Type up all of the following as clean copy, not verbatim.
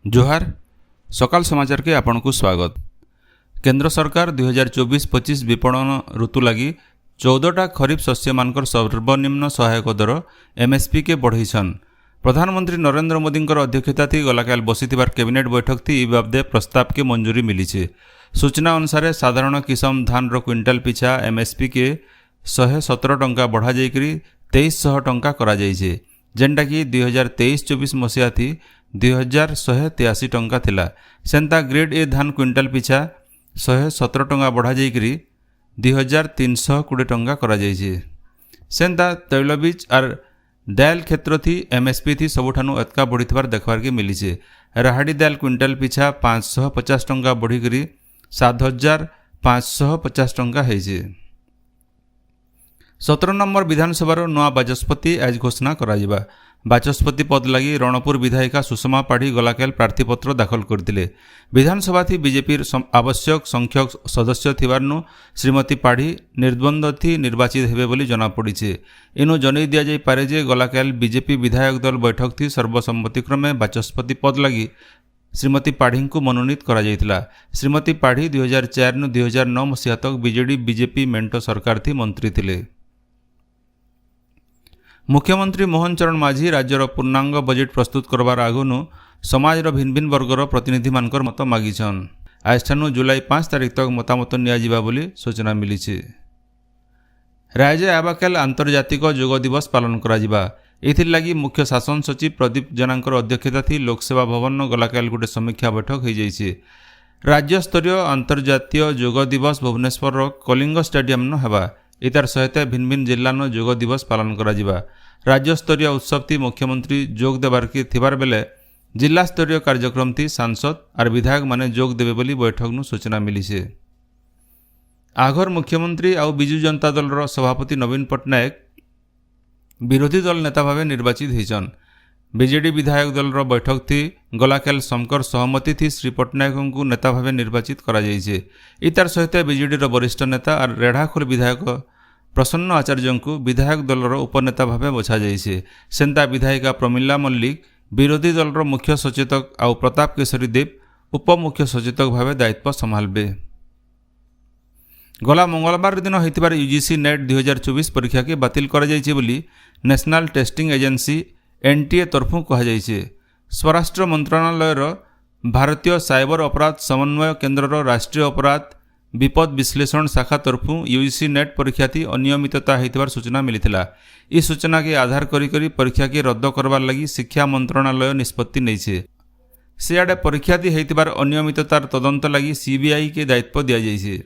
जोहार सकाल समाचार के आपन को स्वागत। केंद्र सरकार 2024-25 विपणन ऋतु लगी 14टा खरीफ शस्य मानकर सर्वनिम्न सहायक दर एमएसपी के बढ़ईछन। प्रधानमंत्री नरेंद्र मोदी अध्यक्षता थी गलाकाल बसीथिबार कैबिनेट बैठक थी ई बाबदे प्रस्ताव के मंजूरी मिली। सूचना अनुसार साधारण किसम धान रो क्विंटाल पिछा एमएसपी के 117 टंका बढ़ा जाइकरी 2300 टंका करा जाइछे, जेनटा कि 2023-24 मसीहा थी 2183 टंका थिला। सेंता ग्रेड ए धान क्विंटाल पिछा 117 टंका बढ़ा जाइकरी 2320 टंका करा जाइछे। सेंता तैलबीज और दाल क्षेत्र थी एमएसपी थी सबुठानु अतका बढ़ीथिबार देखबार के मिली। राहाड़ी दाल क्विंटाल पिछा 550 टंका बढ़ीकरी 7550 टंका है। 17 नंबर विधानसभा नुआ बाचस्पति आज घोषणा करा। बाचस्पति पद लगी रणपुर विधायिका सुषमा पाढ़ी गलाकेल प्रार्थीपत्र दाखल करथिले। विधानसभा थी बीजेपी आवश्यक संख्यक सदस्य थिबारनु श्रीमती पाढ़ी निर्द्वंद थी निर्वाचित हेबे बोली जना पड़ीछे। इनु जनै दिया जाय पारे जे गलाकेल बीजेपी विधायक दल बैठक थी सर्वसम्मतिक्रमे बाचस्पति पद लगी श्रीमती पाढ़ी को मनोनीत करा जायतिला। श्रीमती पाढ़ी 2004-2009 मसीहा तक बीजेडी बीजेपी मेंट सरकार थी मंत्री थिले। मुख्यमंत्री मोहन चरण माझी राज्यर पूर्णांग बजेट प्रस्तुत करबार आगुनु समाजर भिन्न भिन्न वर्गर प्रतिनिधि मानकर मत मागिछन। आजठानु जुलाई 5 तारिख तक मतामत नियाजिबा बोली सूचना मिली। राज्य आबाकाल आंतर्जातिक योग दिवस पालन कराजिबा। एथिर लगी मुख्य शासन सचिव प्रदीप जेनांकर अध्यक्षता थी लोकसेवा भवन गलाकाल गोटे समीक्षा बैठक हो जाइए। राज्य स्तरीय अंतर्जातीय योग दिवस भुवनेश्वर कलिंग स्टेडियम हेबा। इतार सहित भिन्न भिन्न जिल्लानो योग दिवस पालन कराजिबा। राज्य स्तरीय उत्सव थी मुख्यमंत्री जोग देबार के थिबार बेले जिला स्तरीय कार्यक्रम थी सांसद और विधायक माने जोग देबे बोली बैठक नु सूचना मिली। आघर मुख्यमंत्री आउ बिजु जनता दल रो सभापति नवीन पट्टनायक विरोधी दल नेता भावे निर्वाचित होइछन। बीजेडी विधायक दल रो बैठक थी गलाकेल समकर सहमति थी श्री पट्टनायक को नेता भावे निर्वाचित करा जाइछे। इतार सहित बीजेडी रो वरिष्ठ नेता और रेढ़ाखोल विधायक प्रसन्न आचार्य को विधायक दल रो उपनेता भावे बछा जाइछे। सेंता विधायिका प्रमिला मल्लिक विरोधी दल रो मुख्य सचेतक आउ प्रताप केशरी देव उप मुख्य सचेतक भावे दायित्व संभालबे। गला मंगलवार दिन होइतिबार यूजीसी नेट 2024 परीक्षा के बातिल करा जाइछे बोली नेशनल टेस्टिंग एजेंसी एनटीए तरफु कहा जाइछे। स्वराष्ट्र मंत्रालयर भारतीय साइबर अपराध समन्वय केन्द्र राष्ट्रीय अपराध विपद विश्लेषण शाखा तरफु यूजीसी नेट परीक्षा थी अनियमितता होइतिबार सूचना मिलिथिला। ई सूचना के आधार करी परीक्षा के रद्द करबार लगी शिक्षा मंत्रालय निष्पत्ति नैछे। सियाडे परीक्षा थी होइतिबार अनियमिततार तदंत लगी सीबीआई के दायित्व दिया जाइछे।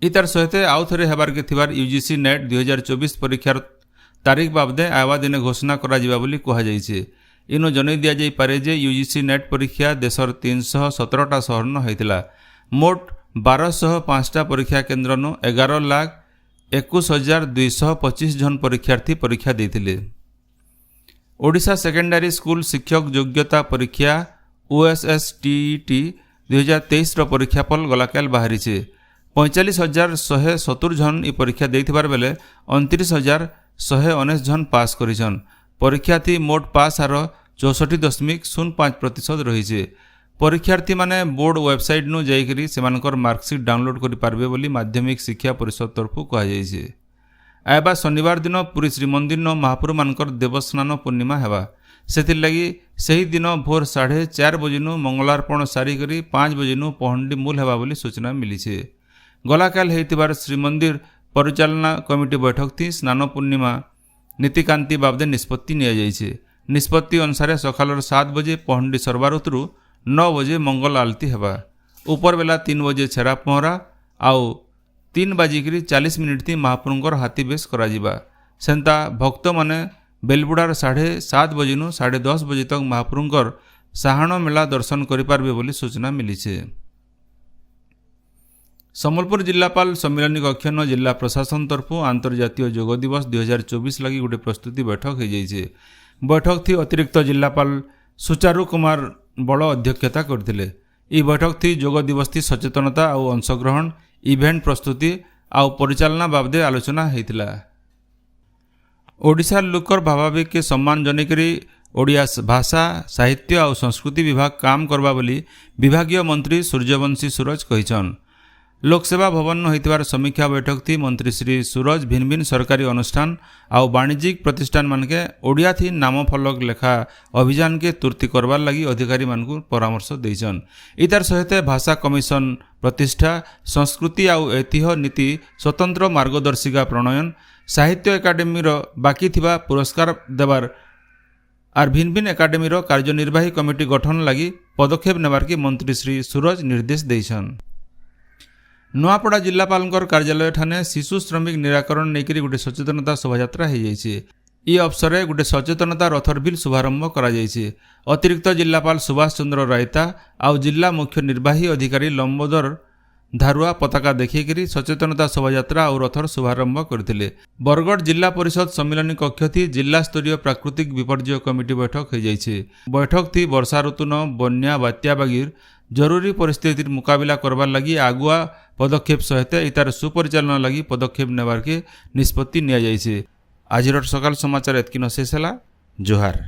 इतार सहित आउ थरे हेबार के थिबार यूजीसी नेट 2024 परीक्षार तारीख बाबदे आवा दिने घोषणा करा जिबा बोली कहा जाइछे। इनु जनै दिया जाय पारे जे यूजीसी नेट परीक्षा देशर 317टा शहर न होइतिला। मोट 1205टा परीक्षा केन्द्र नु 11,21,225 जन परीक्षार्थी परीक्षा देथिले। ओडिशा सेकेंडरी स्कूल शिक्षक योग्यता परीक्षा ओएसएसटीईटी 2023 रो परीक्षाफल गलाकाल बाहरीछे। 45,170 जन ई परीक्षा देथिबार बेले 29,119 जन पास करिछन। परीक्षार्थी मोट पास हार 64.05% रहिछे। परीक्षार्थी माने बोर्ड वेबसाइट नु जाइकरी सेमानकर मार्कशीट डाउनलोड करि पारबे बोली माध्यमिक शिक्षा परिषद तरफु कहा जाइछे। आयबा शनिवार दिन पुरी श्रीमंदिर न महाप्रभु मानकर देवस्नान पूर्णिमा हेबा। सेथिर लगी सही दिन भोर 4:30 बजेनु मंगलार्पण सारी करी 5 बजेनु पहंडी मूल हेबा बोली सूचना मिली। गलाकाल हेतिबार श्रीमंदिर परिचालना कमिटी बैठक थी स्नान पूर्णिमा नीतिकांति बाबदे निष्पत्ति निया जाइछे। निष्पत्ति अनुसार सकाल 7 बजे पहंडी सरबारुतरु 9 बजे मंगल आलती हेबा। ऊपर बेला 3 बजे छेरा पहरा आउ 3:40 थी महाप्रभुंकर हाथी बेश करा जिबा। सेंता भक्त माने बेलबुडार 7:30 बजेनु 10:30 बजे तक महाप्रभुंकर साहाण मेला दर्शन करि पारबे बोली सूचना मिलिछे। सम्बलपुर जिलापाल सम्मिलनी कक्ष न जिला प्रशासन तरफु अंतर्जातीय योग दिवस 2024 लगी गोटे प्रस्तुति बैठक हो जाइए। बैठक थी अतिरिक्त जिलापाल सुचारू कुमार बड़ अध्यक्षता करथिले। ई बैठक थी योग दिवस थी सचेतनता और अंशग्रहण इवेंट प्रस्तुति आउ परिचालना बाबदे आलोचना होइतिला। ओडिशा लोकर भावावेग के सम्मान जनकरी ओडिया भाषा साहित्य और संस्कृति विभाग काम करबा बोली विभागीय मंत्री सूर्यवंशी सूरज कहिछन। लोकसेवा भवन होइतबार समीक्षा बैठक थी मंत्री श्री सूरज भिन्न भिन्न सरकारी अनुष्ठान आउ वाणिज्यिक प्रतिष्ठान मानके ओडिया थी नाम फलक लेखा अभियान के तुर्ती करबार लगी अधिकारी मानकु परामर्श देइछन। इतार सहित भाषा कमिशन प्रतिष्ठा संस्कृति आउ ऐतिह्य नीति स्वतंत्र मार्गदर्शिका प्रणयन साहित्य एकाडेमी बाकी थिबा पुरस्कार देवार आर भिन्न भिन्न एकाडेमी कार्यनिर्वाही कमिटी गठन लगी पदक्षेप नेबार की मंत्री श्री सूरज निर्देश देइछन। नुआपड़ा जिलापाल कार्यालय ठाने शिशु श्रमिक निराकरण नेकरी गोटे सचेतनता शोभायात्रा हो जाइए। ई अवसर गोटे सचेतनता रथर बिल शुभारंभ करा जाइए। अतिरिक्त जिलापाल सुभाष चंद्र रायता आउ जिला मुख्य निर्वाही अधिकारी लंबोदर धारुआ पताका देखिकी सचेतनता शोभायात्रा और रथर शुभारंभ करते। बरगढ़ जिला परिषद सम्मिलनी कक्ष थी जिला स्तरीय प्राकृतिक विपर्यय कमिटी बैठक हो जाइए। बैठक थी वर्षा ऋतु न बन्या बात्या बागिर जरूरी परिस्थिति मुकाबला करबार लगी आगुआ पदक्षेप सहित इतार सुपरिचालन लगी पदक्षेप नेबार के निष्पत्ति निया जाइए। आज सकाल समाचार एतकिन शेष है। जोहार।